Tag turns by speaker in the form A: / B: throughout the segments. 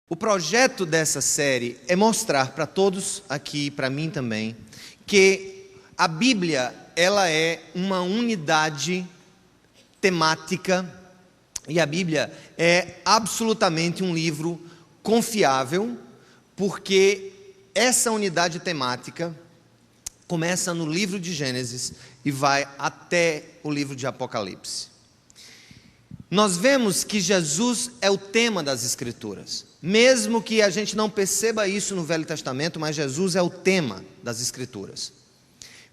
A: O projeto dessa série é mostrar para todos aqui, para mim também, que a Bíblia, ela é uma unidade temática e a Bíblia é absolutamente um livro confiável, porque essa unidade temática começa no livro de Gênesis e vai até o livro de Apocalipse. Nós vemos que Jesus é o tema das Escrituras, mesmo que a gente não perceba isso no Velho Testamento, mas Jesus é o tema das Escrituras.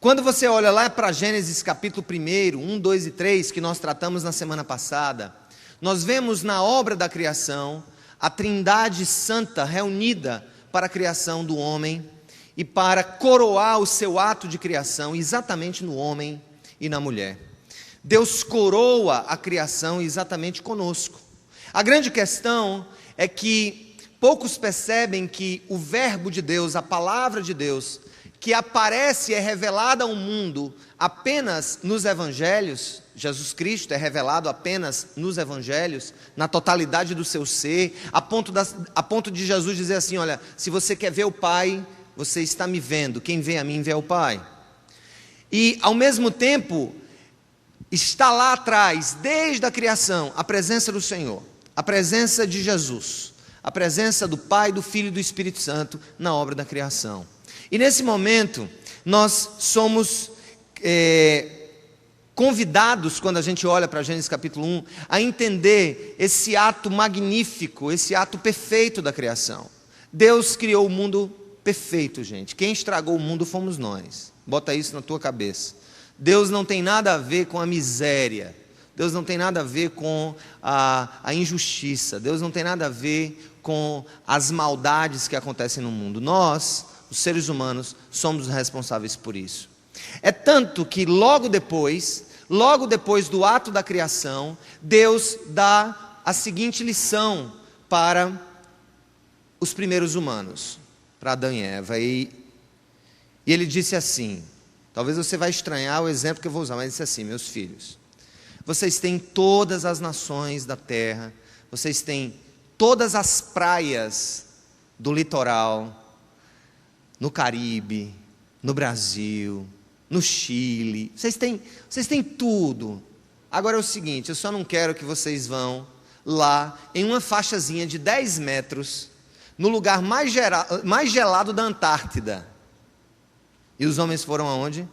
A: Quando você olha lá para Gênesis capítulo 1, 2 e 3, que nós tratamos na semana passada, nós vemos na obra da criação a Trindade Santa reunida para a criação do homem e para coroar o seu ato de criação exatamente no homem e na mulher. Deus coroa a criação exatamente conosco. A grande questão é que poucos percebem que o verbo de Deus, a palavra de Deus, que aparece e é revelada ao mundo apenas nos evangelhos, Jesus Cristo é revelado apenas nos evangelhos, na totalidade do seu ser, a ponto de Jesus dizer assim, olha, se você quer ver o Pai, você está me vendo, quem vê a mim vê o Pai. E ao mesmo tempo, está lá atrás, desde a criação, a presença do Senhor, a presença de Jesus, a presença do Pai, do Filho e do Espírito Santo na obra da criação. E nesse momento, nós somos convidados, quando a gente olha para Gênesis capítulo 1, a entender esse ato magnífico, esse ato perfeito da criação. Deus criou o mundo perfeito, gente. Quem estragou o mundo fomos nós. Bota isso na tua cabeça. Deus não tem nada a ver com a miséria, Deus não tem nada a ver com a injustiça, Deus não tem nada a ver com as maldades que acontecem no mundo. Nós, os seres humanos, somos responsáveis por isso. É tanto que logo depois do ato da criação, Deus dá a seguinte lição para os primeiros humanos, para Adão e Eva, e ele disse assim, talvez você vai estranhar o exemplo que eu vou usar, mas disse assim, meus filhos, vocês têm todas as nações da terra, vocês têm todas as praias do litoral, no Caribe, no Brasil, no Chile, vocês têm tudo. Agora é o seguinte, eu só não quero que vocês vão lá em uma faixazinha de 10 metros, no lugar mais gelado da Antártida. E os homens foram aonde?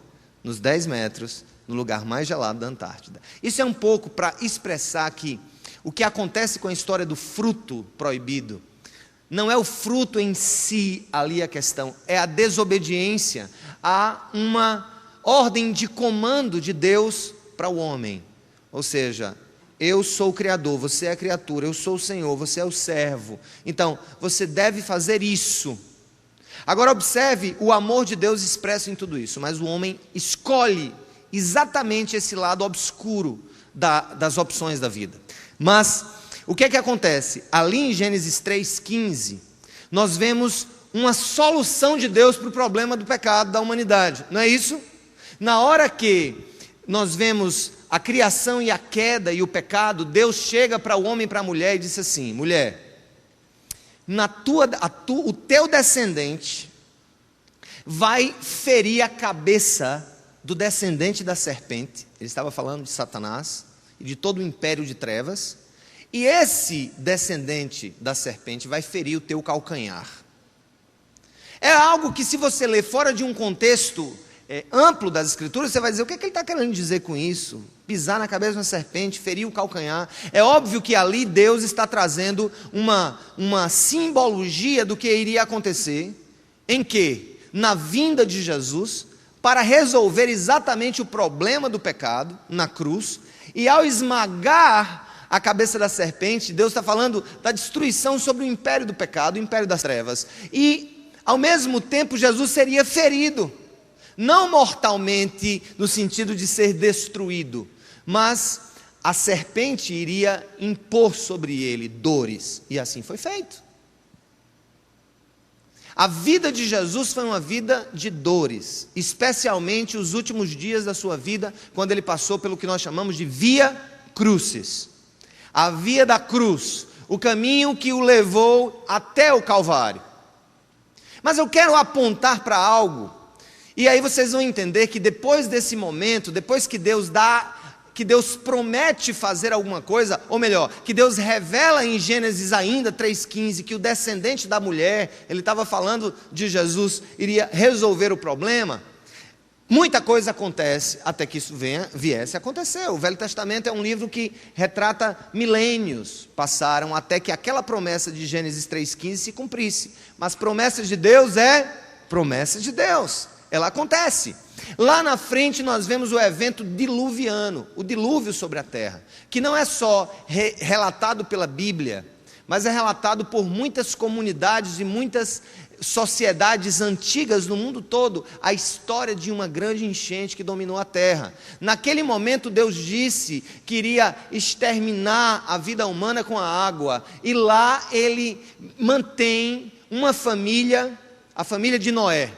A: Nos 10 metros, no lugar mais gelado da Antártida. Isso é um pouco para expressar que o que acontece com a história do fruto proibido, não é o fruto em si ali a questão, é a desobediência a uma ordem de comando de Deus para o homem. Ou seja, eu sou o Criador, você é a criatura, eu sou o Senhor, você é o servo. Então, você deve fazer isso. Agora observe o amor de Deus expresso em tudo isso, mas o homem escolhe exatamente esse lado obscuro das opções da vida. Mas o que é que acontece? Ali em Gênesis 3,15, nós vemos uma solução de Deus para o problema do pecado da humanidade, não é isso? Na hora que nós vemos a criação e a queda e o pecado, Deus chega para o homem e para a mulher e diz assim, mulher, o teu descendente vai ferir a cabeça do descendente da serpente. Ele estava falando de Satanás e de todo o império de trevas. E esse descendente da serpente vai ferir o teu calcanhar. É algo que, se você ler fora de um contexto amplo das Escrituras, você vai dizer, o que ele está querendo dizer com isso? Pisar na cabeça de uma serpente, ferir o calcanhar. É óbvio que ali Deus está trazendo uma simbologia do que iria acontecer, em que, na vinda de Jesus, para resolver exatamente o problema do pecado, na cruz, e ao esmagar a cabeça da serpente, Deus está falando da destruição sobre o império do pecado, o império das trevas. E, ao mesmo tempo, Jesus seria ferido. Não mortalmente no sentido de ser destruído, mas a serpente iria impor sobre ele dores, e assim foi feito. A vida de Jesus foi uma vida de dores, especialmente os últimos dias da sua vida, quando ele passou pelo que nós chamamos de via crucis. A via da cruz, o caminho que o levou até o Calvário. Mas eu quero apontar para algo, e aí vocês vão entender que depois desse momento, depois que Deus promete fazer alguma coisa, ou melhor, que Deus revela em Gênesis ainda 3,15, que o descendente da mulher, ele estava falando de Jesus, iria resolver o problema. Muita coisa acontece até que isso viesse a acontecer. O Velho Testamento é um livro que retrata milênios passaram até que aquela promessa de Gênesis 3,15 se cumprisse. Mas promessa de Deus é promessa de Deus, ela acontece. Lá na frente nós vemos o evento diluviano, o dilúvio sobre a terra, que não é só relatado pela Bíblia, mas é relatado por muitas comunidades e muitas sociedades antigas no mundo todo, a história de uma grande enchente que dominou a terra. Naquele momento Deus disse que iria exterminar a vida humana com a água, e lá ele mantém uma família, a família de Noé.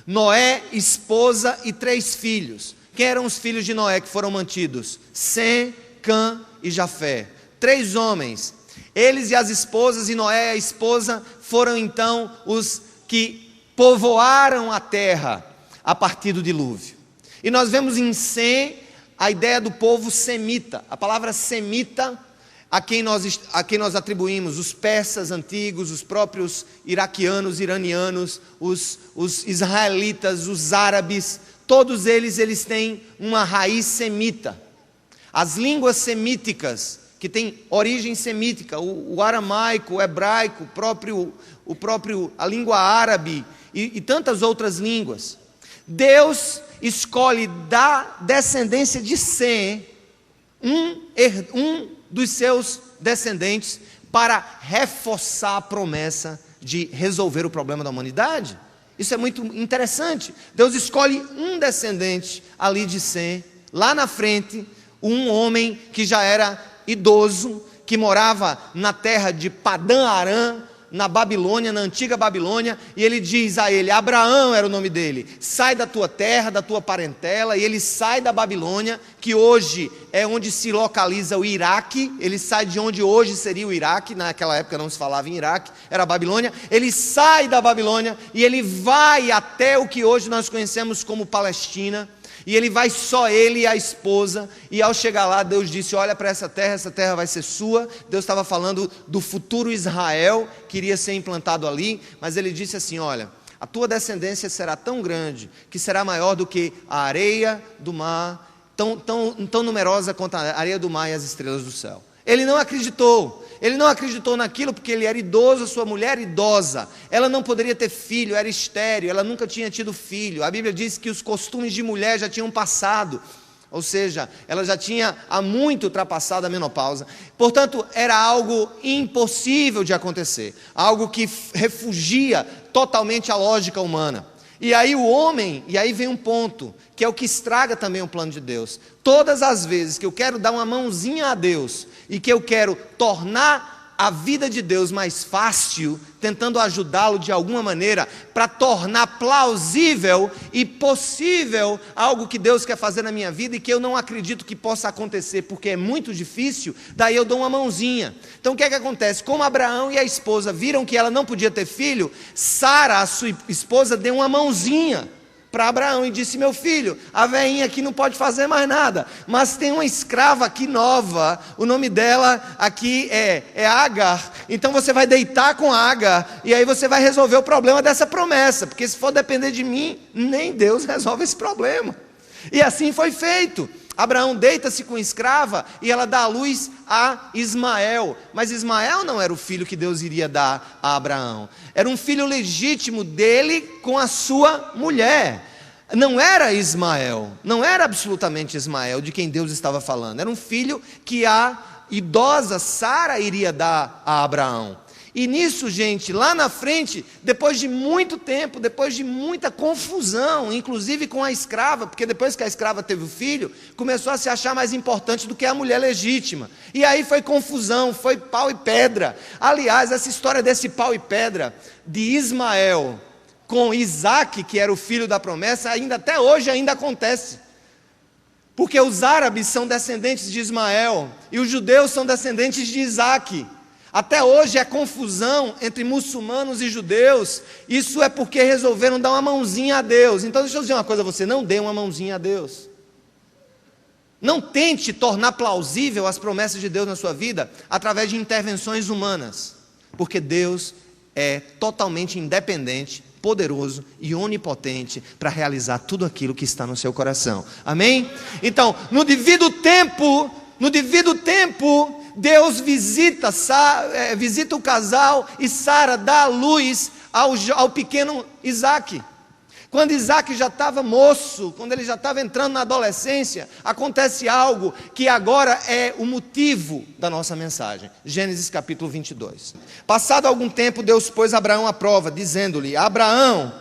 A: Noé, esposa e 3 filhos. Quem eram os filhos de Noé que foram mantidos? Sem, Cã e Jafé. 3 homens. Eles e as esposas, e Noé e a esposa, foram então os que povoaram a terra a partir do dilúvio. E nós vemos em Sem a ideia do povo semita. A palavra semita, a quem nós atribuímos os persas antigos, os próprios iraquianos, iranianos, os israelitas, os árabes, todos eles têm uma raiz semita. As línguas semíticas, que têm origem semítica, o aramaico, o hebraico, a língua árabe e tantas outras línguas. Deus escolhe da descendência de Sem um dos seus descendentes para reforçar a promessa de resolver o problema da humanidade. Isso é muito interessante. Deus escolhe um descendente ali de Sem, lá na frente, um homem que já era idoso, que morava na terra de Padã Arã, na Babilônia, na antiga Babilônia, e ele diz a ele, Abraão era o nome dele, sai da tua terra, da tua parentela, e ele sai da Babilônia, que hoje é onde se localiza o Iraque. Ele sai de onde hoje seria o Iraque, naquela época não se falava em Iraque, era a Babilônia. Ele sai da Babilônia e ele vai até o que hoje nós conhecemos como Palestina, e ele vai só ele e a esposa, e ao chegar lá Deus disse, olha para essa terra vai ser sua. Deus estava falando do futuro Israel, que iria ser implantado ali, mas ele disse assim, olha, a tua descendência será tão grande, que será maior do que a areia do mar, tão numerosa quanto a areia do mar e as estrelas do céu. Ele não acreditou naquilo porque ele era idoso, sua mulher idosa, ela não poderia ter filho, era estéril, ela nunca tinha tido filho. A Bíblia diz que os costumes de mulher já tinham passado, ou seja, ela já tinha há muito ultrapassado a menopausa. Portanto, era algo impossível de acontecer, algo que refugia totalmente a lógica humana. E aí vem um ponto, que é o que estraga também o plano de Deus. Todas as vezes que eu quero dar uma mãozinha a Deus, e que eu quero tornar a vida de Deus mais fácil, tentando ajudá-lo de alguma maneira, para tornar plausível e possível algo que Deus quer fazer na minha vida, e que eu não acredito que possa acontecer, porque é muito difícil, daí eu dou uma mãozinha. Então o que é que acontece? Como Abraão e a esposa viram que ela não podia ter filho, Sara, a sua esposa, deu uma mãozinha para Abraão e disse, meu filho, a velhinha aqui não pode fazer mais nada, mas tem uma escrava aqui nova, o nome dela aqui é Agar, então você vai deitar com Agar, e aí você vai resolver o problema dessa promessa, porque se for depender de mim, nem Deus resolve esse problema. E assim foi feito. Abraão deita-se com a escrava e ela dá à luz a Ismael. Mas Ismael não era o filho que Deus iria dar a Abraão. Era um filho legítimo dele com a sua mulher. Não era Ismael, não era absolutamente Ismael de quem Deus estava falando. Era um filho que a idosa Sara iria dar a Abraão. E nisso, gente, lá na frente, depois de muito tempo, depois de muita confusão, inclusive com a escrava, porque depois que a escrava teve o filho, começou a se achar mais importante do que a mulher legítima. E aí foi confusão, foi pau e pedra. Aliás, essa história desse pau e pedra de Ismael com Isaac, que era o filho da promessa, até hoje acontece. Porque os árabes são descendentes de Ismael e os judeus são descendentes de Isaac. Até hoje é confusão entre muçulmanos e judeus. Isso é porque resolveram dar uma mãozinha a Deus. Então deixa eu dizer uma coisa a você, não dê uma mãozinha a Deus. Não tente tornar plausível as promessas de Deus na sua vida através de intervenções humanas, porque Deus é totalmente independente, poderoso e onipotente para realizar tudo aquilo que está no seu coração. Amém? Então, no devido tempo, Deus visita o casal e Sara dá a luz ao pequeno Isaac. Quando Isaac já estava moço, quando ele já estava entrando na adolescência, acontece algo que agora é o motivo da nossa mensagem. Gênesis capítulo 22. Passado algum tempo, Deus pôs Abraão à prova, dizendo-lhe: Abraão,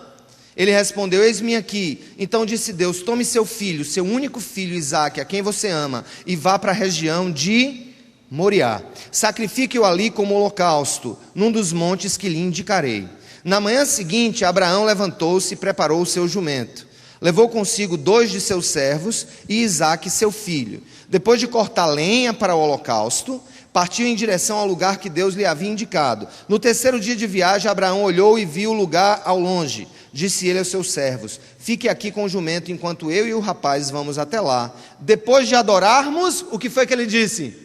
A: ele respondeu: eis-me aqui. Então disse Deus: tome seu filho, seu único filho Isaac, a quem você ama, e vá para a região de Moriá. Sacrifique-o ali como holocausto, num dos montes que lhe indicarei. Na manhã seguinte, Abraão levantou-se e preparou o seu jumento. Levou consigo 2 de seus servos e Isaque, seu filho. Depois de cortar lenha para o holocausto, partiu em direção ao lugar que Deus lhe havia indicado. No 3º dia de viagem, Abraão olhou e viu o lugar ao longe. Disse ele aos seus servos: fique aqui com o jumento, enquanto eu e o rapaz vamos até lá. Depois de adorarmos, o que foi que ele disse?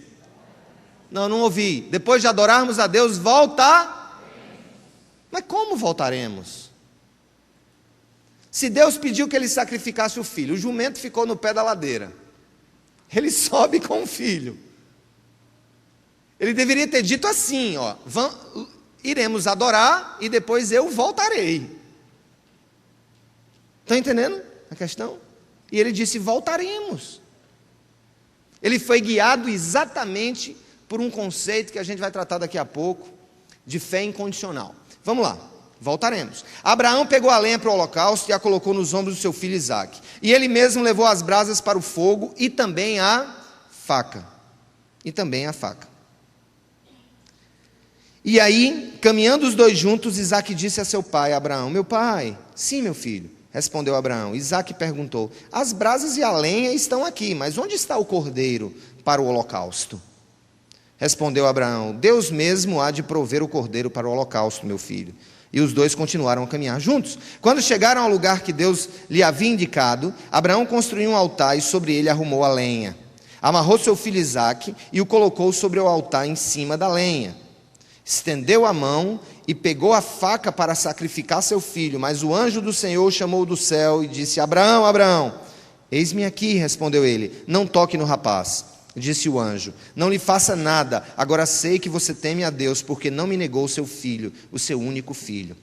A: Não ouvi. Depois de adorarmos a Deus, volta. Mas como voltaremos? Se Deus pediu que ele sacrificasse o filho, o jumento ficou no pé da ladeira, ele sobe com o filho. Ele deveria ter dito assim: iremos adorar e depois eu voltarei. Estão entendendo a questão? E ele disse: voltaremos. Ele foi guiado exatamente por um conceito que a gente vai tratar daqui a pouco, de fé incondicional. Vamos lá, voltaremos. Abraão pegou a lenha para o holocausto e a colocou nos ombros do seu filho Isaque. E ele mesmo levou as brasas para o fogo e também a faca. E aí, caminhando os dois juntos, Isaque disse a seu pai, Abraão: meu pai. Sim, meu filho, respondeu Abraão. Isaque perguntou: as brasas e a lenha estão aqui, mas onde está o cordeiro para o holocausto? Respondeu Abraão: Deus mesmo há de prover o cordeiro para o holocausto, meu filho. E os dois continuaram a caminhar juntos. Quando chegaram ao lugar que Deus lhe havia indicado, Abraão construiu um altar e sobre ele arrumou a lenha. Amarrou seu filho Isaque e o colocou sobre o altar em cima da lenha. Estendeu a mão e pegou a faca para sacrificar seu filho. Mas o anjo do Senhor chamou do céu e disse: Abraão, Abraão. Eis-me aqui, respondeu ele. Não toque no rapaz. Disse o anjo: não lhe faça nada, agora sei que você teme a Deus, porque não me negou o seu filho, o seu único filho.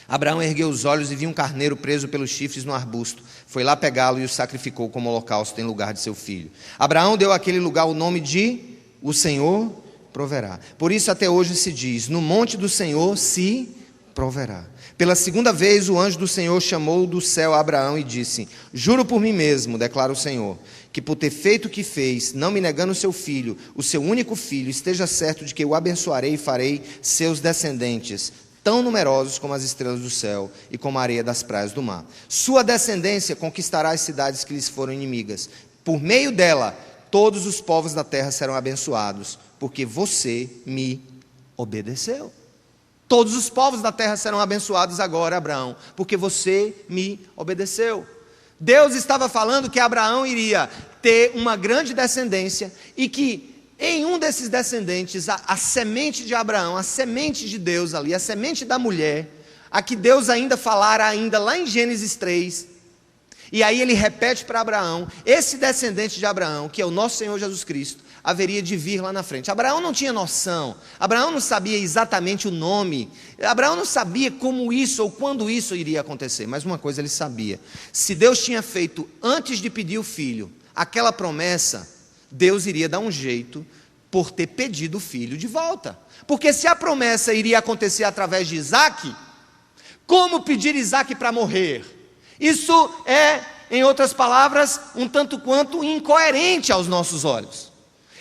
A: Abraão ergueu os olhos e viu um carneiro preso pelos chifres no arbusto. Foi lá pegá-lo e o sacrificou como holocausto em lugar de seu filho. Abraão deu àquele lugar o nome de O Senhor Proverá. Por isso até hoje se diz: no monte do Senhor se proverá. Pela segunda vez o anjo do Senhor chamou do céu a Abraão e disse: juro por mim mesmo, declara o Senhor, que por ter feito o que fez, não me negando o seu filho, o seu único filho, esteja certo de que eu o abençoarei e farei seus descendentes tão numerosos como as estrelas do céu e como a areia das praias do mar. Sua descendência conquistará as cidades que lhes foram inimigas. Por meio dela, todos os povos da terra serão abençoados, porque você me obedeceu. Todos os povos da terra serão abençoados agora, Abraão, porque você me obedeceu. Deus estava falando que Abraão iria ter uma grande descendência e que em um desses descendentes, a semente de Abraão, a semente de Deus ali, a semente da mulher, a que Deus ainda falara ainda lá em Gênesis 3, e aí ele repete para Abraão, esse descendente de Abraão, que é o nosso Senhor Jesus Cristo, haveria de vir lá na frente. Abraão não tinha noção, Abraão não sabia exatamente o nome, Abraão não sabia como isso ou quando isso iria acontecer, mas uma coisa ele sabia: se Deus tinha feito antes de pedir o filho aquela promessa, Deus iria dar um jeito por ter pedido o filho de volta, porque se a promessa iria acontecer através de Isaque, como pedir Isaque para morrer? Isso é, em outras palavras, um tanto quanto incoerente aos nossos olhos.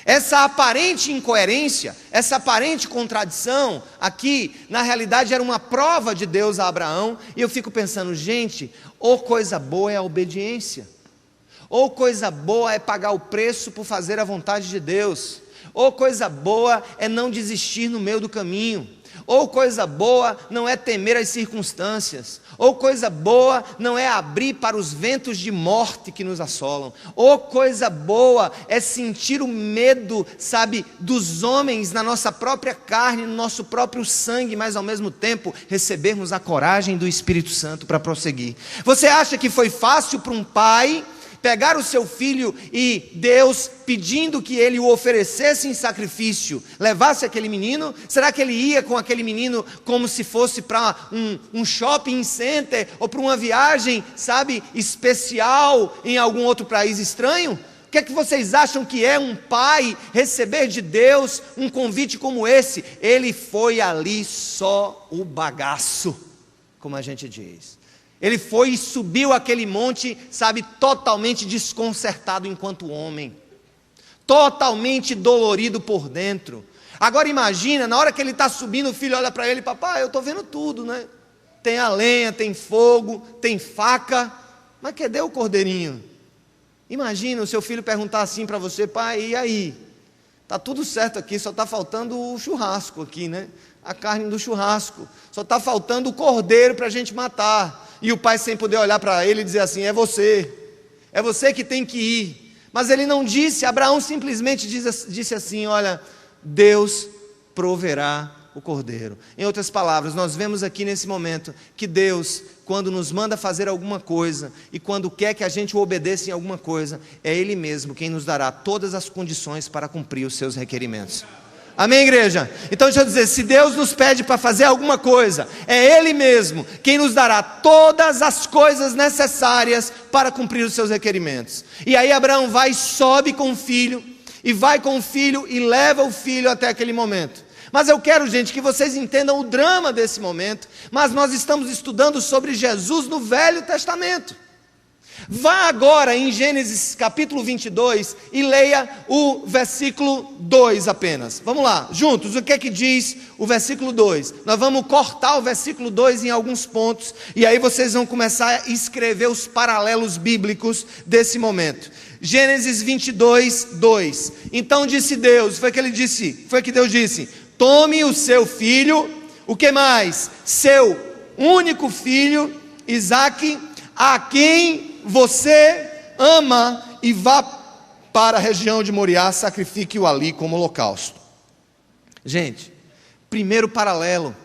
A: Essa aparente incoerência, essa aparente contradição, aqui, na realidade, era uma prova de Deus a Abraão, e eu fico pensando, gente, coisa boa é a obediência. Ou coisa boa é pagar o preço por fazer a vontade de Deus. Ou coisa boa é não desistir no meio do caminho. Ou coisa boa não é temer as circunstâncias. Ou coisa boa não é abrir para os ventos de morte que nos assolam. Ou coisa boa é sentir o medo, sabe, dos homens na nossa própria carne, no nosso próprio sangue, mas ao mesmo tempo recebermos a coragem do Espírito Santo para prosseguir. Você acha que foi fácil para um pai pegar o seu filho e Deus pedindo que ele o oferecesse em sacrifício, levasse aquele menino? Será que ele ia com aquele menino como se fosse para um shopping center ou para uma viagem, sabe, especial em algum outro país estranho? O que é que vocês acham que é um pai receber de Deus um convite como esse? Ele foi ali só o bagaço, como a gente diz. Ele foi e subiu aquele monte, sabe, totalmente desconcertado enquanto homem, totalmente dolorido por dentro. Agora imagina, na hora que ele está subindo, o filho olha para ele: papai, eu estou vendo tudo, né? Tem a lenha, tem fogo, tem faca, mas cadê o cordeirinho? Imagina o seu filho perguntar assim para você: pai, e aí? Está tudo certo aqui, só está faltando o churrasco aqui, né? A carne do churrasco, só está faltando o cordeiro para a gente matar. E o pai sem poder olhar para ele e dizer assim: é você que tem que ir. Mas ele não disse. Abraão simplesmente disse assim: olha, Deus proverá o cordeiro. Em outras palavras, nós vemos aqui nesse momento que Deus, quando nos manda fazer alguma coisa e quando quer que a gente o obedeça em alguma coisa, é Ele mesmo quem nos dará todas as condições para cumprir os seus requerimentos. Amém, igreja? Então deixa eu dizer, se Deus nos pede para fazer alguma coisa, é Ele mesmo quem nos dará todas as coisas necessárias para cumprir os seus requerimentos. E aí Abraão vai e sobe com o filho, e vai com o filho e leva o filho até aquele momento. Mas eu quero, gente, que vocês entendam o drama desse momento, mas nós estamos estudando sobre Jesus no Velho Testamento. Vá agora em Gênesis capítulo 22 e leia o versículo 2 apenas. Vamos lá, juntos, o que é que diz o versículo 2? Nós vamos cortar o versículo 2 em alguns pontos, e aí vocês vão começar a escrever os paralelos bíblicos desse momento. Gênesis 22, 2. Então disse Deus, foi que Deus disse: tome o seu filho, o que mais? Seu único filho, Isaque, a quem você ama, e vá para a região de Moriá, sacrifique-o ali como holocausto. Gente, primeiro paralelo,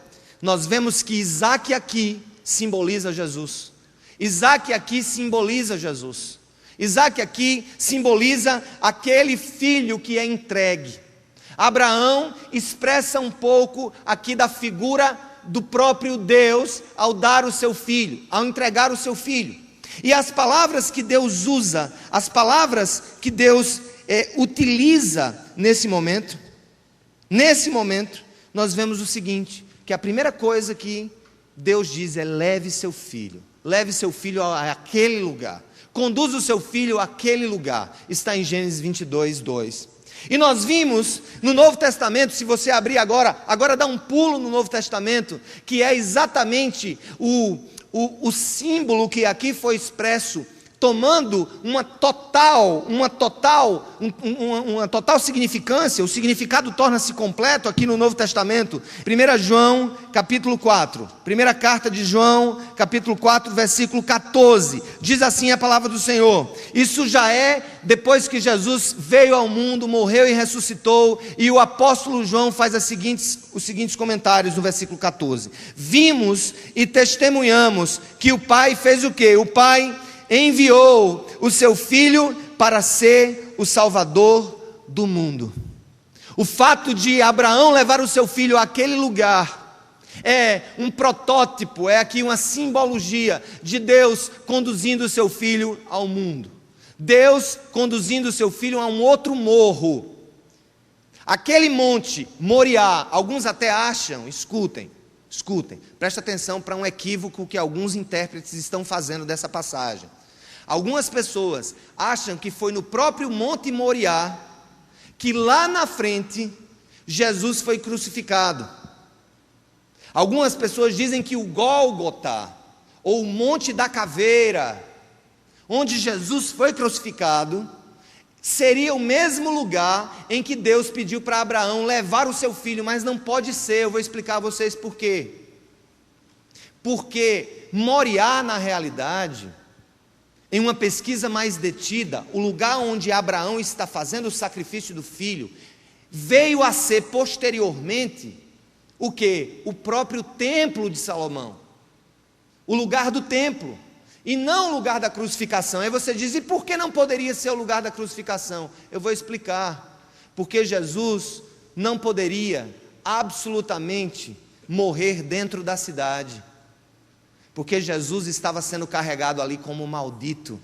A: nós vemos que Isaque aqui simboliza Jesus. Isaque aqui simboliza Jesus. Isaque aqui simboliza aquele filho que é entregue. Abraão expressa um pouco aqui da figura do próprio Deus ao dar o seu filho, ao entregar o seu filho. E as palavras que Deus usa, as palavras que Deus utiliza nesse momento, nós vemos o seguinte, que a primeira coisa que Deus diz é: leve seu filho àquele lugar, conduza o seu filho àquele lugar. Está em Gênesis 22, 2. E nós vimos no Novo Testamento, se você abrir agora dá um pulo no Novo Testamento, que é exatamente o símbolo que aqui foi expresso, tomando uma total significância. O significado torna-se completo aqui no Novo Testamento. 1 João capítulo 4, primeira carta de João capítulo 4, versículo 14, diz assim a palavra do Senhor. Isso já é depois que Jesus veio ao mundo, morreu e ressuscitou, e o apóstolo João faz os seguintes comentários no versículo 14: vimos e testemunhamos que o Pai fez o quê? O Pai enviou o seu Filho para ser o Salvador do mundo. O fato de Abraão levar o seu filho àquele lugar é um protótipo, é aqui uma simbologia de Deus conduzindo o seu filho ao mundo. Deus conduzindo o seu filho a um outro morro. Aquele monte, Moriá, alguns até acham, escutem, presta atenção para um equívoco que alguns intérpretes estão fazendo dessa passagem. Algumas pessoas acham que foi no próprio Monte Moriá que lá na frente Jesus foi crucificado. Algumas pessoas dizem que o Gólgota, ou o Monte da Caveira, onde Jesus foi crucificado, seria o mesmo lugar em que Deus pediu para Abraão levar o seu filho, mas não pode ser. Eu vou explicar a vocês por quê. Porque Moriá, na realidade, em uma pesquisa mais detida, o lugar onde Abraão está fazendo o sacrifício do filho, veio a ser posteriormente o quê? O próprio templo de Salomão, o lugar do templo, e não o lugar da crucificação. Aí você diz, e por que não poderia ser o lugar da crucificação? Eu vou explicar. Porque Jesus não poderia absolutamente morrer dentro da cidade, porque Jesus estava sendo carregado ali como maldito,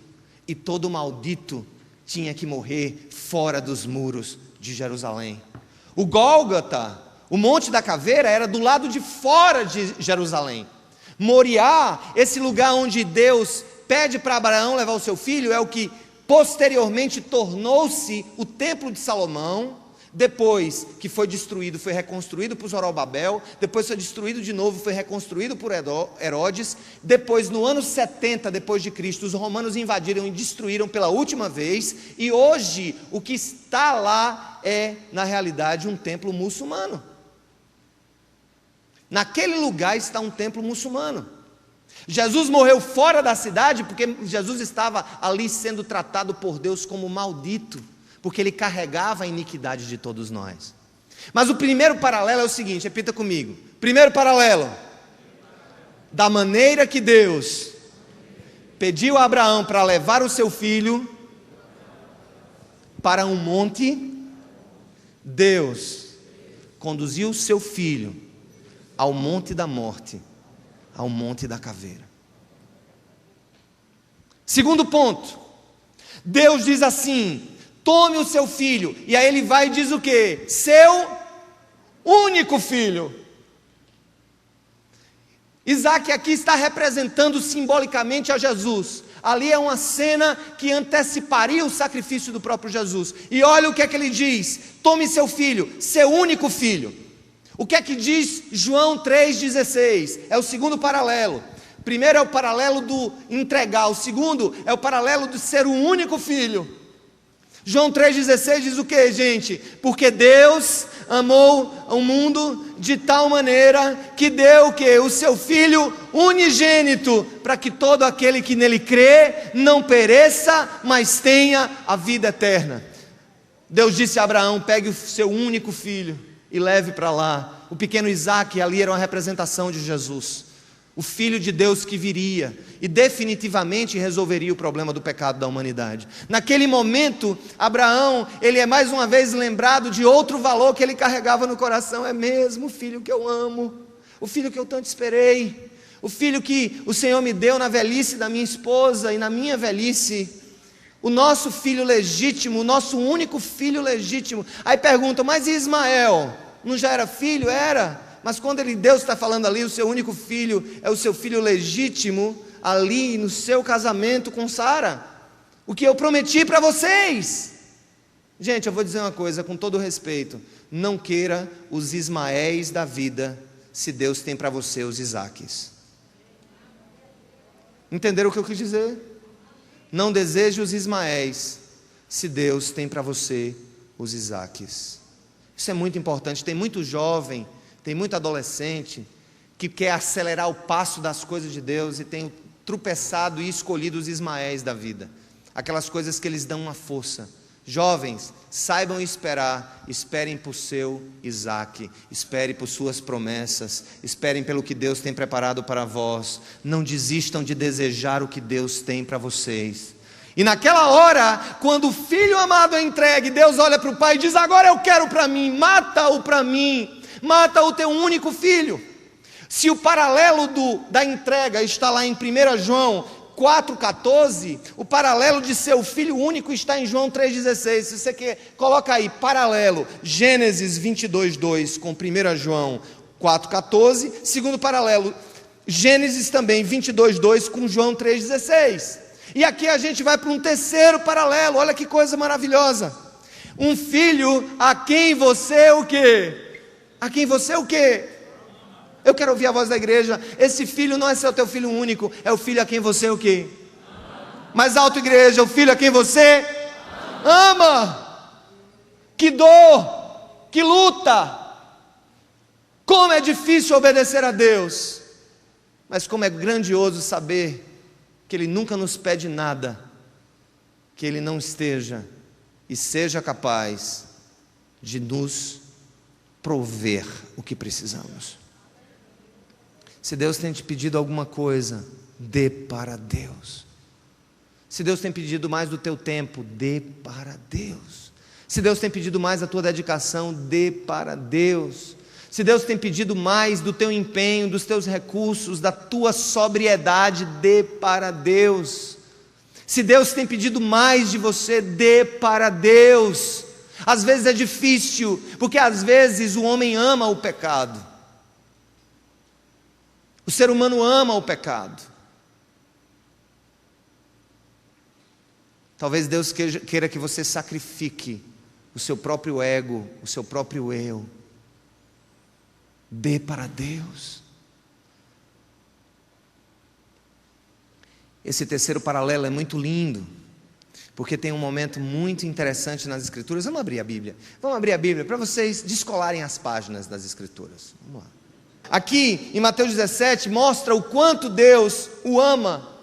A: e todo maldito tinha que morrer fora dos muros de Jerusalém. O Gólgota, o Monte da Caveira, era do lado de fora de Jerusalém. Moriá, esse lugar onde Deus pede para Abraão levar o seu filho, é o que posteriormente tornou-se o templo de Salomão. Depois que foi destruído, foi reconstruído por Zorobabel, depois foi destruído de novo, foi reconstruído por Herodes. Depois, no ano 70 depois de Cristo, os romanos invadiram e destruíram pela última vez, e hoje o que está lá é, na realidade, um templo muçulmano. Naquele lugar está um templo muçulmano. Jesus morreu fora da cidade porque Jesus estava ali sendo tratado por Deus como maldito, porque ele carregava a iniquidade de todos nós. Mas o primeiro paralelo é o seguinte, repita comigo. Primeiro paralelo: da maneira que Deus pediu a Abraão para levar o seu filho para um monte, Deus conduziu o seu filho ao monte da morte, ao monte da caveira. Segundo ponto, Deus diz assim: tome o seu filho, e aí ele vai e diz o quê? Seu único filho. Isaac aqui está representando simbolicamente a Jesus. Ali é uma cena que anteciparia o sacrifício do próprio Jesus. E olha o que é que ele diz: tome seu filho, seu único filho. O que é que diz João 3,16? É o segundo paralelo. O primeiro é o paralelo do entregar, o segundo é o paralelo de ser o único filho. João 3,16 diz o que, gente? Porque Deus amou o mundo de tal maneira que deu o que? O seu Filho unigênito, para que todo aquele que nele crê não pereça, mas tenha a vida eterna. Deus disse a Abraão: pegue o seu único filho e leve para lá. O pequeno Isaac ali era uma representação de Jesus, o Filho de Deus que viria e definitivamente resolveria o problema do pecado da humanidade. Naquele momento, Abraão, ele é mais uma vez lembrado de outro valor que ele carregava no coração. É mesmo o filho que eu amo, o filho que eu tanto esperei, o filho que o Senhor me deu na velhice da minha esposa e na minha velhice, o nosso filho legítimo, o nosso único filho legítimo. Aí perguntam: mas e Ismael? Não já era filho? Era. Mas quando Deus está falando ali, o seu único filho é o seu filho legítimo, ali no seu casamento com Sara, o que eu prometi para vocês. Gente, eu vou dizer uma coisa com todo respeito: não queira os Ismaéis da vida, se Deus tem para você os Isaques. Entenderam o que eu quis dizer? Não deseje os Ismaéis, se Deus tem para você os Isaques. Isso é muito importante. Tem muito jovem, tem muito adolescente que quer acelerar o passo das coisas de Deus e tem tropeçado e escolhido os Ismaéis da vida, aquelas coisas que eles dão uma força. Jovens, saibam esperar, esperem por seu Isaque, esperem por suas promessas, esperem pelo que Deus tem preparado para vós. Não desistam de desejar o que Deus tem para vocês. E naquela hora, quando o filho amado é entregue, Deus olha para o pai e diz: agora eu quero para mim, mata-o para mim, mata o teu único filho. Se o paralelo da entrega está lá em 1 João 4,14, o paralelo de seu filho único está em João 3,16. Se você quer, coloca aí, paralelo, Gênesis 22,2 com 1 João 4,14, segundo paralelo, Gênesis também 22,2 com João 3,16. E aqui a gente vai para um terceiro paralelo. Olha que coisa maravilhosa. Um filho a quem você o quê? A quem você o quê? Eu quero ouvir a voz da igreja. Esse filho não é seu teu filho único, é o filho a quem você o quê? Mais alto, igreja, o filho a quem você ama. Que dor, que luta. Como é difícil obedecer a Deus, mas como é grandioso saber que Ele nunca nos pede nada que Ele não esteja e seja capaz de nos prover o que precisamos. Se Deus tem te pedido alguma coisa, dê para Deus. Se Deus tem pedido mais do teu tempo, dê para Deus. Se Deus tem pedido mais da tua dedicação, dê para Deus. Se Deus tem pedido mais do teu empenho, dos teus recursos, da tua sobriedade, dê para Deus. Se Deus tem pedido mais de você, dê para Deus. Às vezes é difícil, porque às vezes o homem ama o pecado. O ser humano ama o pecado. Talvez Deus queira que você sacrifique o seu próprio ego, o seu próprio eu. Dê para Deus. Esse terceiro paralelo é muito lindo, porque tem um momento muito interessante nas Escrituras. Vamos abrir a Bíblia. Vamos abrir a Bíblia para vocês descolarem as páginas das Escrituras. Vamos lá. Aqui em Mateus 17 mostra o quanto Deus o ama.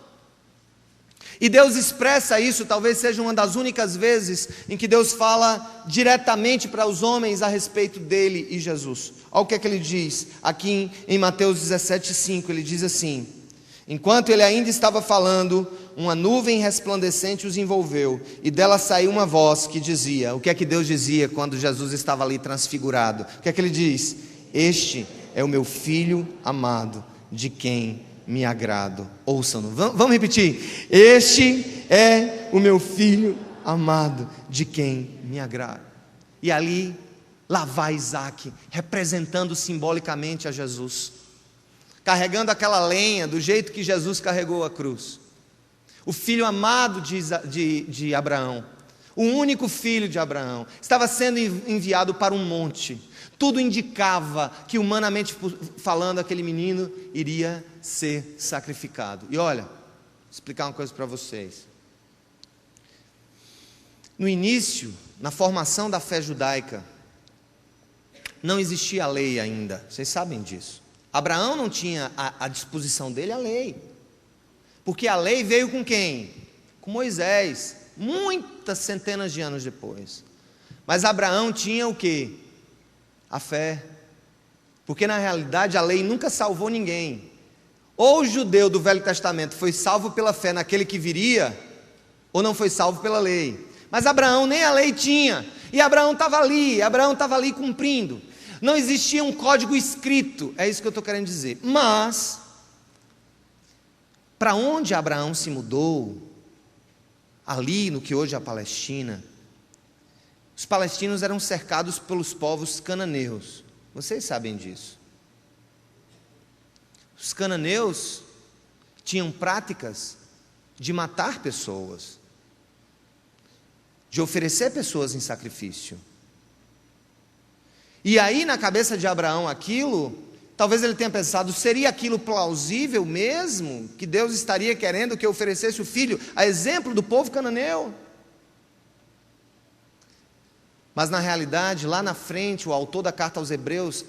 A: E Deus expressa isso, talvez seja uma das únicas vezes em que Deus fala diretamente para os homens a respeito dele e Jesus. Olha o que é que ele diz aqui em Mateus 17:5, ele diz assim: enquanto ele ainda estava falando, uma nuvem resplandecente os envolveu, e dela saiu uma voz que dizia, o que é que Deus dizia quando Jesus estava ali transfigurado? O que é que ele diz? Este é o meu filho amado, de quem me agrado. Ouçam-no, vamos repetir: este é o meu filho amado, de quem me agrado. E ali, lá vai Isaac, representando simbolicamente a Jesus, carregando aquela lenha do jeito que Jesus carregou a cruz. O filho amado de Abraão, o único filho de Abraão, estava sendo enviado para um monte. Tudo indicava que, humanamente falando, aquele menino iria ser sacrificado. E olha, vou explicar uma coisa para vocês. No início, na formação da fé judaica, não existia a lei ainda, vocês sabem disso. Abraão não tinha à disposição dele a lei, porque a lei veio com quem? Com Moisés, muitas centenas de anos depois. Mas Abraão tinha o quê? A fé, porque na realidade a lei nunca salvou ninguém. Ou o judeu do Velho Testamento foi salvo pela fé naquele que viria, ou não foi salvo pela lei. Mas Abraão nem a lei tinha, e Abraão estava ali cumprindo. Não existia um código escrito, é isso que eu estou querendo dizer. Mas, para onde Abraão se mudou, ali no que hoje é a Palestina, os palestinos eram cercados pelos povos cananeus. Vocês sabem disso. Os cananeus tinham práticas de matar pessoas, de oferecer pessoas em sacrifício. E aí, na cabeça de Abraão, aquilo, talvez ele tenha pensado, seria aquilo plausível mesmo? Que Deus estaria querendo que eu oferecesse o filho, a exemplo do povo cananeu? Mas na realidade, lá na frente, o autor da carta aos Hebreus,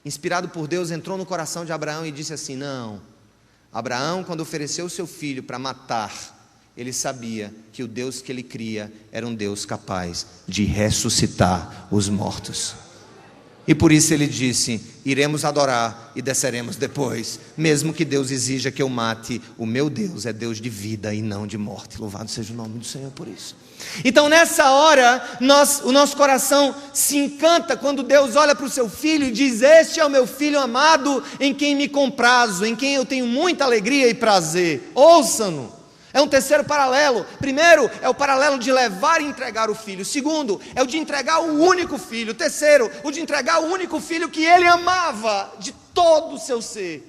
A: inspirado por Deus, entrou no coração de Abraão e disse assim: não, Abraão, quando ofereceu o seu filho para matar, ele sabia que o Deus que ele cria era um Deus capaz de ressuscitar os mortos. E por isso ele disse: iremos adorar e desceremos depois, mesmo que Deus exija que eu mate, o meu Deus é Deus de vida e não de morte. Louvado seja o nome do Senhor por isso. Então nessa hora, o nosso coração se encanta quando Deus olha para o seu filho e diz: este é o meu filho amado, em quem me comprazo, em quem eu tenho muita alegria e prazer. Ouçam-no. É um terceiro paralelo. Primeiro, é o paralelo de levar e entregar o filho. Segundo, é o de entregar o único filho. Terceiro, o de entregar o único filho que ele amava de todo o seu ser.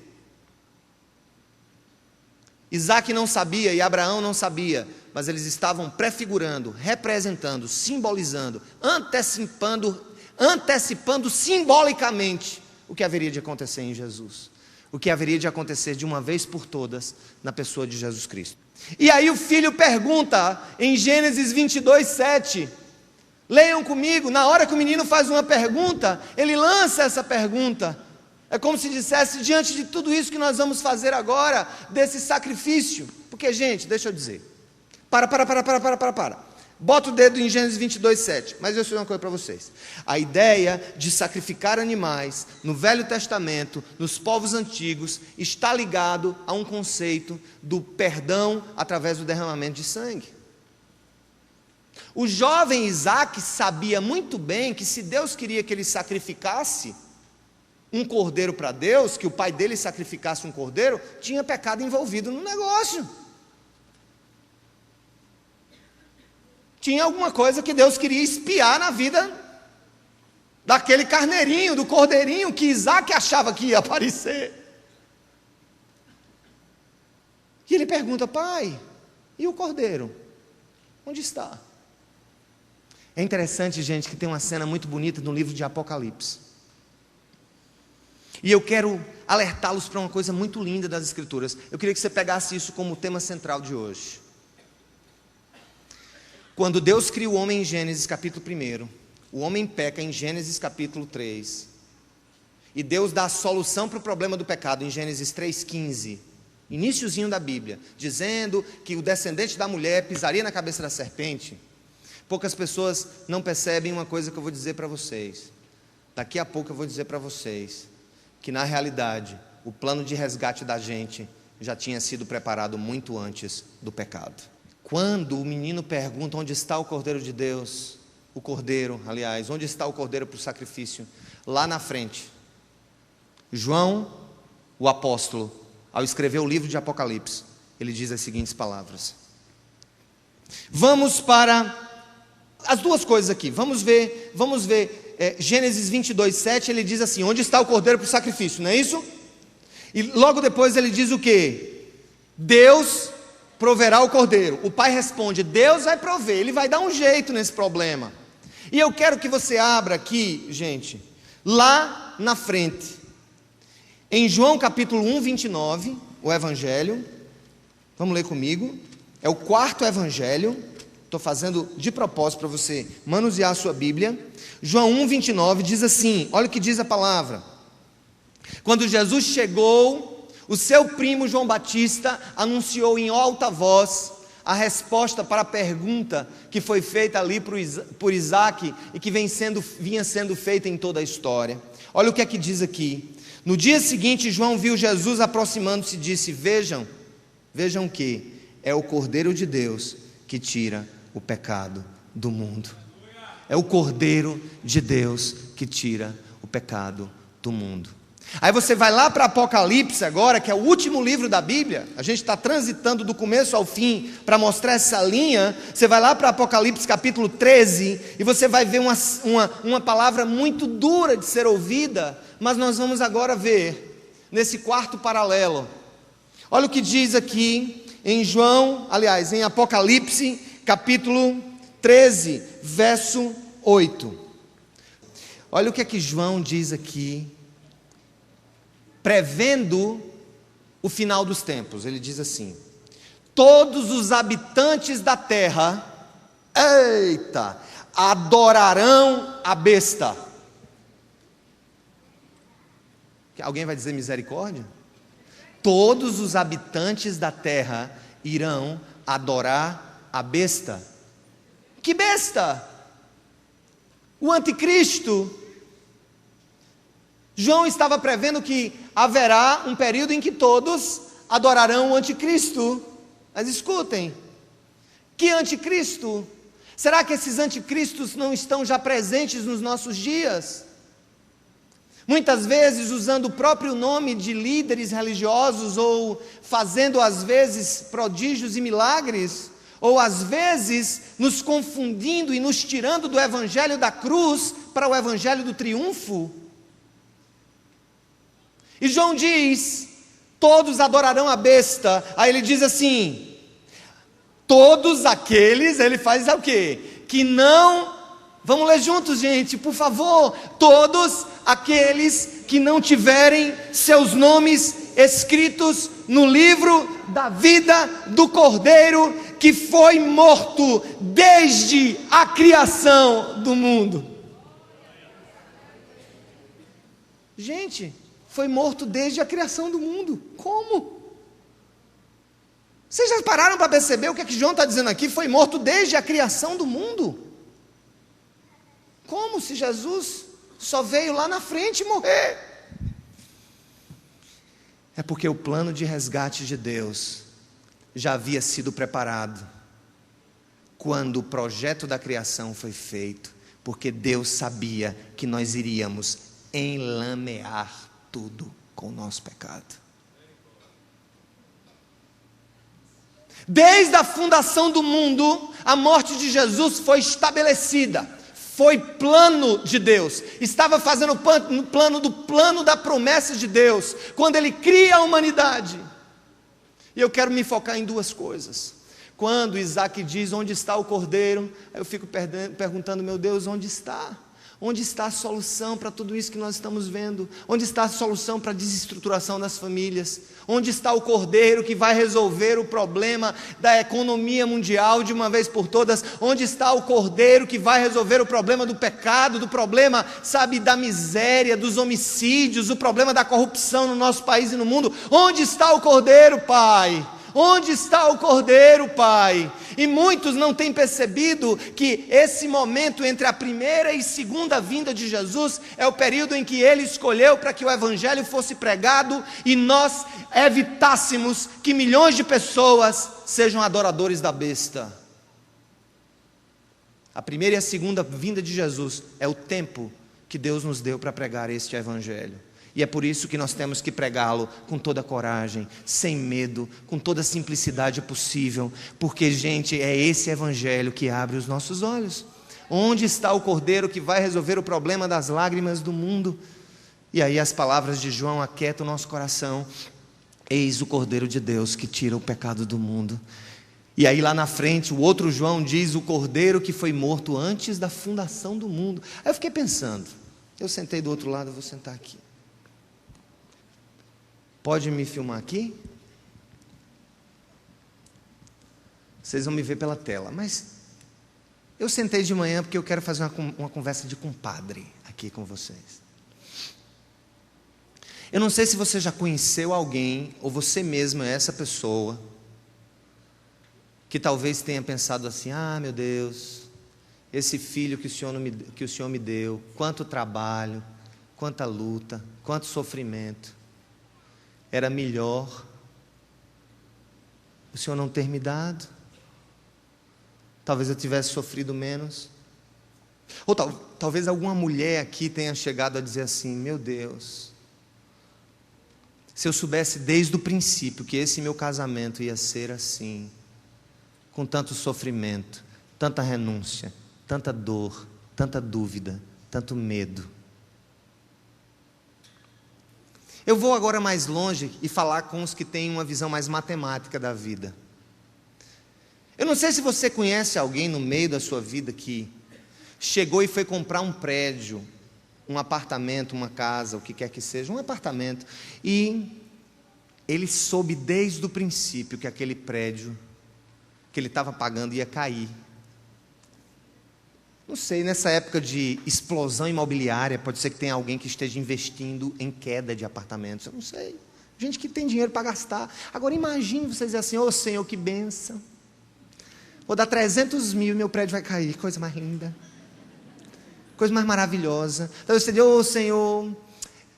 A: Isaac não sabia e Abraão não sabia, mas eles estavam prefigurando, representando, simbolizando, antecipando simbolicamente o que haveria de acontecer em Jesus. o que haveria de acontecer de uma vez por todas na pessoa de Jesus Cristo. E aí o filho pergunta em Gênesis 22:7, leiam comigo, na hora que o menino faz uma pergunta, ele lança essa pergunta, é como se dissesse, diante de tudo isso que nós vamos fazer agora, desse sacrifício, porque gente, deixa eu dizer, para. Bota o dedo em Gênesis 22:7, mas eu sei uma coisa para vocês. A ideia de sacrificar animais no Velho Testamento, nos povos antigos, está ligado a um conceito do perdão através do derramamento de sangue. O jovem Isaac sabia muito bem que se Deus queria que ele sacrificasse um cordeiro para Deus, que o pai dele sacrificasse um cordeiro, tinha pecado envolvido no negócio. Tinha alguma coisa que Deus queria espiar na vida daquele carneirinho, do cordeirinho que Isaac achava que ia aparecer. E ele pergunta: pai, e o cordeiro? Onde está? É interessante, gente, que tem uma cena muito bonita no livro de Apocalipse. E eu quero alertá-los para uma coisa muito linda das Escrituras. Eu queria que você pegasse isso como tema central de hoje. Quando Deus cria o homem em Gênesis capítulo 1, o homem peca em Gênesis capítulo 3, e Deus dá a solução para o problema do pecado em Gênesis 3,15, iniciozinho da Bíblia, dizendo que o descendente da mulher pisaria na cabeça da serpente. Poucas pessoas não percebem uma coisa que eu vou dizer para vocês. Daqui a pouco eu vou dizer para vocês que na realidade o plano de resgate da gente já tinha sido preparado muito antes do pecado. Quando o menino pergunta onde está o Cordeiro de Deus, o Cordeiro, aliás, onde está o Cordeiro para o sacrifício? Lá na frente, João, o apóstolo, ao escrever o livro de Apocalipse, ele diz as seguintes palavras. Vamos para as duas coisas aqui, vamos ver Gênesis 22:7, ele diz assim, onde está o Cordeiro para o sacrifício, não é isso? E logo depois ele diz o quê? Deus proverá o cordeiro. O pai responde, Deus vai prover, ele vai dar um jeito nesse problema. E eu quero que você abra aqui, gente, lá na frente, em João capítulo 1:29, o evangelho, vamos ler comigo, é o quarto evangelho, estou fazendo de propósito para você manusear a sua Bíblia. João 1:29 diz assim, olha o que diz a palavra. Quando Jesus chegou, o seu primo João Batista anunciou em alta voz a resposta para a pergunta que foi feita ali por Isaac e que vinha sendo feita em toda a história. Olha o que é que diz aqui. No dia seguinte, João viu Jesus aproximando-se e disse, vejam que é o Cordeiro de Deus que tira o pecado do mundo. É o Cordeiro de Deus que tira o pecado do mundo. Aí você vai lá para Apocalipse agora, que é o último livro da Bíblia, a gente está transitando do começo ao fim, para mostrar essa linha. Você vai lá para Apocalipse capítulo 13, e você vai ver uma palavra muito dura de ser ouvida, mas nós vamos agora ver, nesse quarto paralelo. Olha o que diz aqui, em Apocalipse capítulo 13, verso 8. Olha o que é que João diz aqui, prevendo o final dos tempos. Ele diz assim, todos os habitantes da terra, adorarão a besta. Alguém vai dizer misericórdia? Todos os habitantes da terra irão adorar a besta. Que besta? O anticristo. João estava prevendo que haverá um período em que todos adorarão o anticristo. Mas escutem, que anticristo? Será que esses anticristos não estão já presentes nos nossos dias? Muitas vezes usando o próprio nome de líderes religiosos, ou fazendo às vezes prodígios e milagres, ou às vezes nos confundindo e nos tirando do evangelho da cruz para o evangelho do triunfo. E João diz, todos adorarão a besta. Aí ele diz assim, todos aqueles, ele faz o quê? Que não, vamos ler juntos, gente, por favor. Todos aqueles que não tiverem seus nomes escritos no livro da vida do Cordeiro que foi morto desde a criação do mundo. Gente, foi morto desde a criação do mundo. Como? Vocês já pararam para perceber o que é que João está dizendo aqui? Foi morto desde a criação do mundo. Como se Jesus só veio lá na frente morrer? É porque o plano de resgate de Deus já havia sido preparado quando o projeto da criação foi feito, porque Deus sabia que nós iríamos enlamear tudo com o nosso pecado. Desde a fundação do mundo, a morte de Jesus foi estabelecida, foi plano de Deus, estava fazendo plano da promessa de Deus, quando Ele cria a humanidade. E eu quero me focar em duas coisas. Quando Isaac diz, onde está o cordeiro? Aí eu fico perguntando, meu Deus, onde está? Onde está a solução para tudo isso que nós estamos vendo? Onde está a solução para a desestruturação das famílias? Onde está o cordeiro que vai resolver o problema da economia mundial de uma vez por todas? Onde está o cordeiro que vai resolver o problema do pecado, do problema, sabe, da miséria, dos homicídios, o problema da corrupção no nosso país e no mundo? Onde está o cordeiro, Pai? Onde está o Cordeiro, Pai? E muitos não têm percebido que esse momento entre a primeira e segunda vinda de Jesus é o período em que Ele escolheu para que o Evangelho fosse pregado e nós evitássemos que milhões de pessoas sejam adoradores da besta. A primeira e a segunda vinda de Jesus é o tempo que Deus nos deu para pregar este Evangelho. E é por isso que nós temos que pregá-lo com toda coragem, sem medo, com toda a simplicidade possível, porque, gente, é esse Evangelho que abre os nossos olhos. Onde está o Cordeiro que vai resolver o problema das lágrimas do mundo? E aí as palavras de João aquietam o nosso coração. Eis o Cordeiro de Deus que tira o pecado do mundo. E aí lá na frente o outro João diz, o Cordeiro que foi morto antes da fundação do mundo. Aí eu fiquei pensando, eu sentei do outro lado, eu vou sentar aqui. Pode me filmar aqui? Vocês vão me ver pela tela, mas eu sentei de manhã porque eu quero fazer uma conversa de compadre aqui com vocês. Eu não sei se você já conheceu alguém, ou você mesmo é essa pessoa, que talvez tenha pensado assim, ah, meu Deus, esse filho que o Senhor me deu, quanto trabalho, quanta luta, quanto sofrimento, era melhor o Senhor não ter me dado. Talvez eu tivesse sofrido menos. Ou talvez alguma mulher aqui tenha chegado a dizer assim, meu Deus, se eu soubesse desde o princípio que esse meu casamento ia ser assim, com tanto sofrimento, tanta renúncia, tanta dor, tanta dúvida, tanto medo. Eu vou agora mais longe e falar com os que têm uma visão mais matemática da vida. Eu não sei se você conhece alguém no meio da sua vida que chegou e foi comprar um prédio, um apartamento, uma casa, o que quer que seja, um apartamento, e ele soube desde o princípio que aquele prédio que ele estava pagando ia cair. Não sei, nessa época de explosão imobiliária, pode ser que tenha alguém que esteja investindo em queda de apartamentos, eu não sei. Gente que tem dinheiro para gastar. Agora imagine vocês dizer assim, ô Senhor, que bênção. Vou dar 300 mil e meu prédio vai cair, coisa mais linda. Coisa mais maravilhosa. Então você diz, ô Senhor,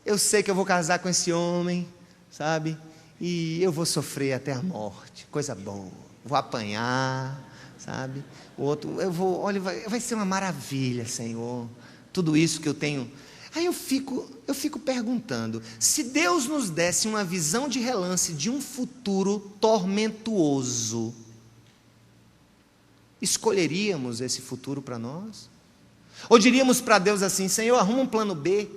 A: eu sei que eu vou casar com esse homem, sabe? E eu vou sofrer até a morte, coisa boa. Vou apanhar, sabe? O outro, olha, vai ser uma maravilha, Senhor, tudo isso que eu tenho. Aí eu fico perguntando, se Deus nos desse uma visão de relance de um futuro tormentuoso, escolheríamos esse futuro para nós? Ou diríamos para Deus assim, Senhor, arruma um plano B.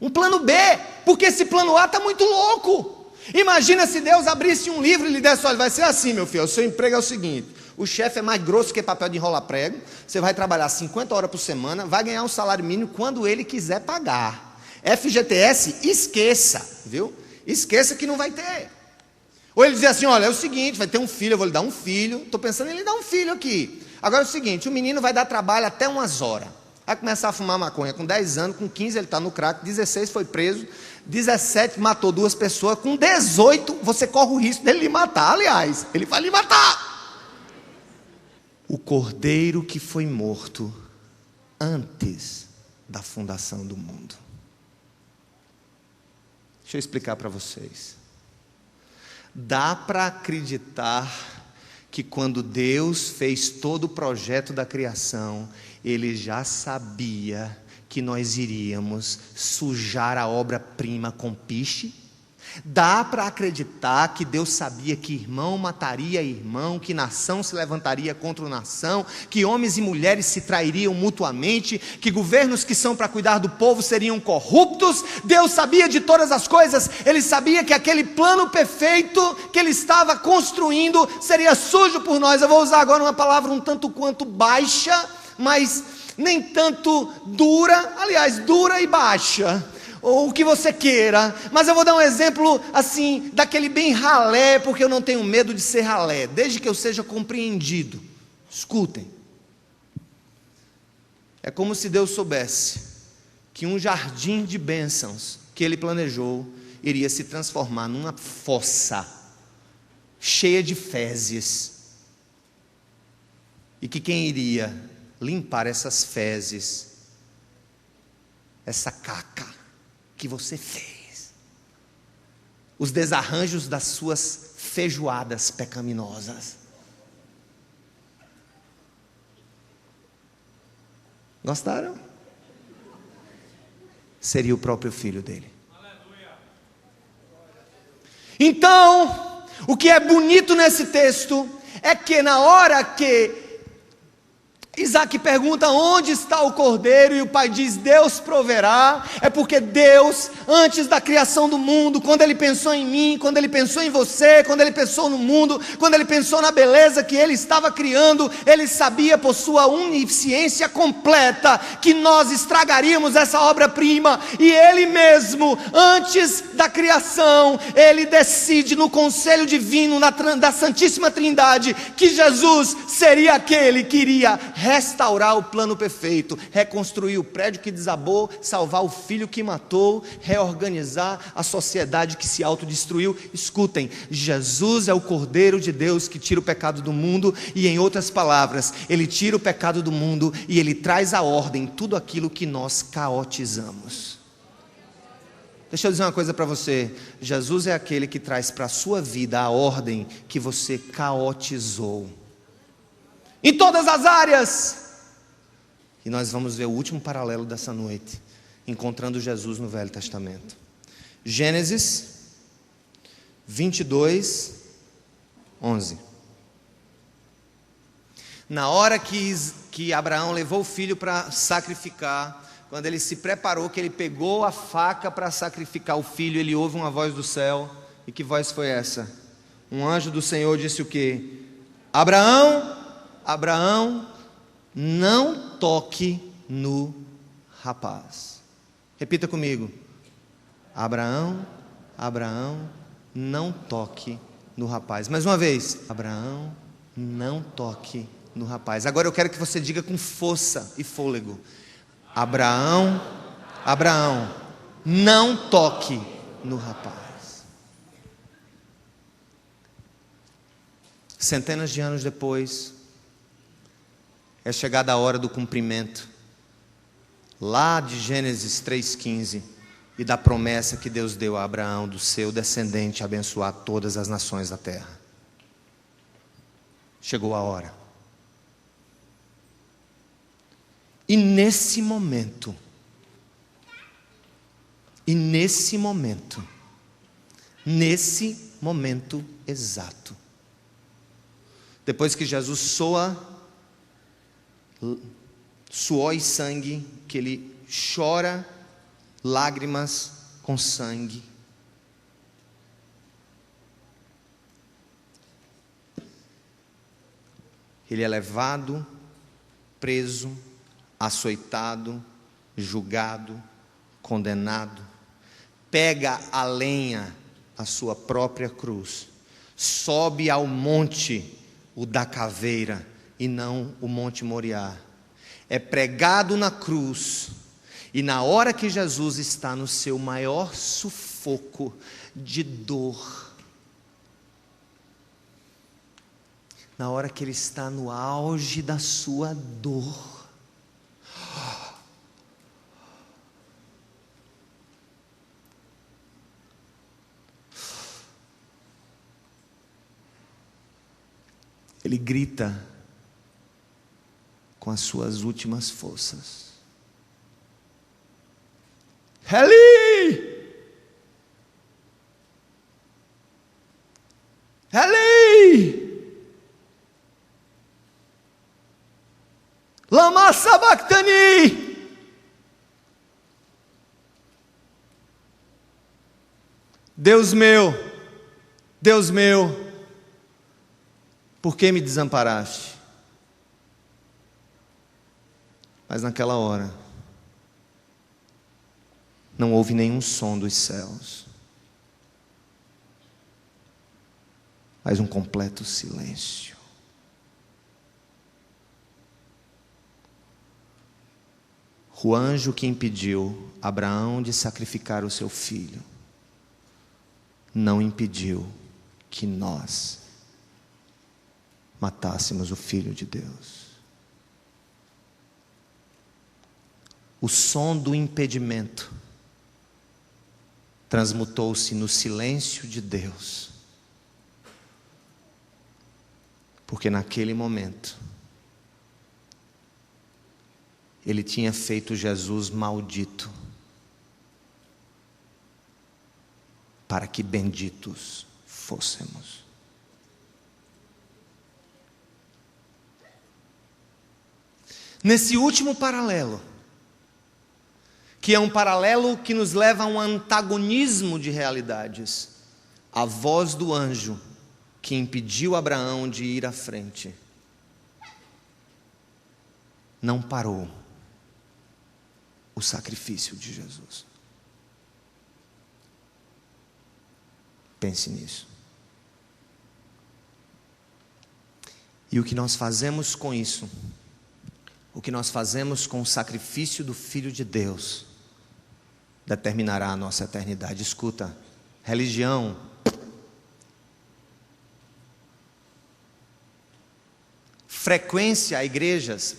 A: Um plano B, porque esse plano A está muito louco. Imagina se Deus abrisse um livro e lhe desse, olha, vai ser assim, meu filho, o seu emprego é o seguinte, o chefe é mais grosso que papel de enrolar prego, você vai trabalhar 50 horas por semana, vai ganhar um salário mínimo quando ele quiser pagar. FGTS, esqueça, viu? Esqueça que não vai ter. Ou ele dizia assim, olha, é o seguinte, vai ter um filho, eu vou lhe dar um filho, estou pensando em lhe dar um filho aqui. Agora é o seguinte, o menino vai dar trabalho até umas horas. Vai começar a fumar maconha com 10 anos, com 15 ele está no crack, 16 foi preso, 17 matou 2 pessoas, com 18 você corre o risco dele lhe matar. Aliás, ele vai lhe matar. O cordeiro que foi morto antes da fundação do mundo. Deixa eu explicar para vocês. Dá para acreditar que quando Deus fez todo o projeto da criação, Ele já sabia que nós iríamos sujar a obra-prima com piche? Dá para acreditar que Deus sabia que irmão mataria irmão, que nação se levantaria contra nação, que homens e mulheres se trairiam mutuamente, que governos que são para cuidar do povo seriam corruptos? Deus sabia de todas as coisas. Ele sabia que aquele plano perfeito que Ele estava construindo seria sujo por nós. Eu vou usar agora uma palavra um tanto quanto baixa, mas nem tanto dura, aliás, dura e baixa, ou o que você queira, mas eu vou dar um exemplo assim, daquele bem ralé, porque eu não tenho medo de ser ralé, desde que eu seja compreendido. Escutem, é como se Deus soubesse que um jardim de bênçãos que Ele planejou, iria se transformar numa fossa, cheia de fezes, e que quem iria limpar essas fezes, essa caca que você fez, os desarranjos das suas feijoadas pecaminosas. Gostaram? Seria o próprio filho dele. Então, o que é bonito nesse texto é que na hora que Isaac pergunta onde está o cordeiro, e o pai diz, Deus proverá. É porque Deus, antes da criação do mundo, quando Ele pensou em mim, quando Ele pensou em você, quando Ele pensou no mundo, quando Ele pensou na beleza que Ele estava criando, Ele sabia por sua onisciência completa que nós estragaríamos essa obra-prima, e Ele mesmo, antes da criação, Ele decide no conselho divino da Santíssima Trindade, que Jesus seria aquele que iria restaurar o plano perfeito, reconstruir o prédio que desabou, salvar o filho que matou, reorganizar a sociedade que se autodestruiu. Escutem, Jesus é o Cordeiro de Deus que tira o pecado do mundo, e em outras palavras, Ele tira o pecado do mundo e Ele traz à ordem tudo aquilo que nós caotizamos. Deixa eu dizer uma coisa para você, Jesus é aquele que traz para a sua vida a ordem que você caotizou, em todas as áreas. E nós vamos ver o último paralelo dessa noite, encontrando Jesus no Velho Testamento. Gênesis 22, 11. Na hora que Abraão levou o filho para sacrificar, quando ele se preparou, que ele pegou a faca para sacrificar o filho, ele ouve uma voz do céu. E que voz foi essa? Um anjo do Senhor disse o quê? Abraão, Abraão, não toque no rapaz. Repita comigo. Abraão, Abraão, não toque no rapaz. Mais uma vez. Abraão, não toque no rapaz. Agora eu quero que você diga com força e fôlego. Abraão, Abraão, não toque no rapaz. Centenas de anos depois, é chegada a hora do cumprimento, lá de Gênesis 3,15, e da promessa que Deus deu a Abraão, do seu descendente abençoar todas as nações da terra. Chegou a hora. E nesse momento exato, depois que Jesus suor e sangue, que Ele chora lágrimas com sangue, Ele é levado, preso, açoitado, julgado, condenado, pega a lenha, a sua própria cruz, sobe ao monte, o da caveira, e não o Monte Moriá. É pregado na cruz, e na hora que Jesus está no seu maior sufoco de dor, na hora que ele está no auge da sua dor, ele grita com as suas últimas forças: Eli! Eli! Lama sabachthani! Deus meu, por que me desamparaste? Mas naquela hora, não houve nenhum som dos céus, mas um completo silêncio. O anjo que impediu Abraão de sacrificar o seu filho, não impediu que nós matássemos o Filho de Deus. O som do impedimento transmutou-se no silêncio de Deus, porque naquele momento Ele tinha feito Jesus maldito, para que benditos fôssemos. Nesse último paralelo, que é um paralelo que nos leva a um antagonismo de realidades, a voz do anjo que impediu Abraão de ir à frente não parou o sacrifício de Jesus. Pense nisso. E o que nós fazemos com isso, o que nós fazemos com o sacrifício do Filho de Deus, determinará a nossa eternidade. Escuta, religião frequência a igrejas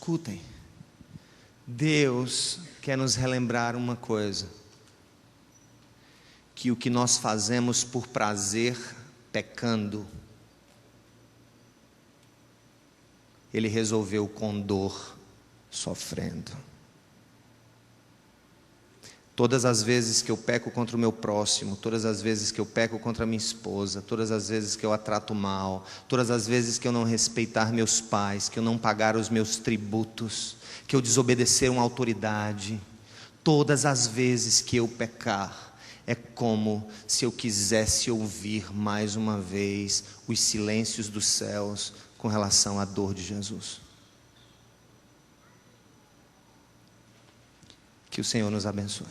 A: escutem, Deus quer nos relembrar uma coisa, que o que nós fazemos por prazer, pecando, Ele resolveu com dor, sofrendo. Todas as vezes que eu peco contra o meu próximo, todas as vezes que eu peco contra a minha esposa, todas as vezes que eu a trato mal, todas as vezes que eu não respeitar meus pais, que eu não pagar os meus tributos, que eu desobedecer uma autoridade, todas as vezes que eu pecar, é como se eu quisesse ouvir mais uma vez os silêncios dos céus com relação à dor de Jesus. Que o Senhor nos abençoe.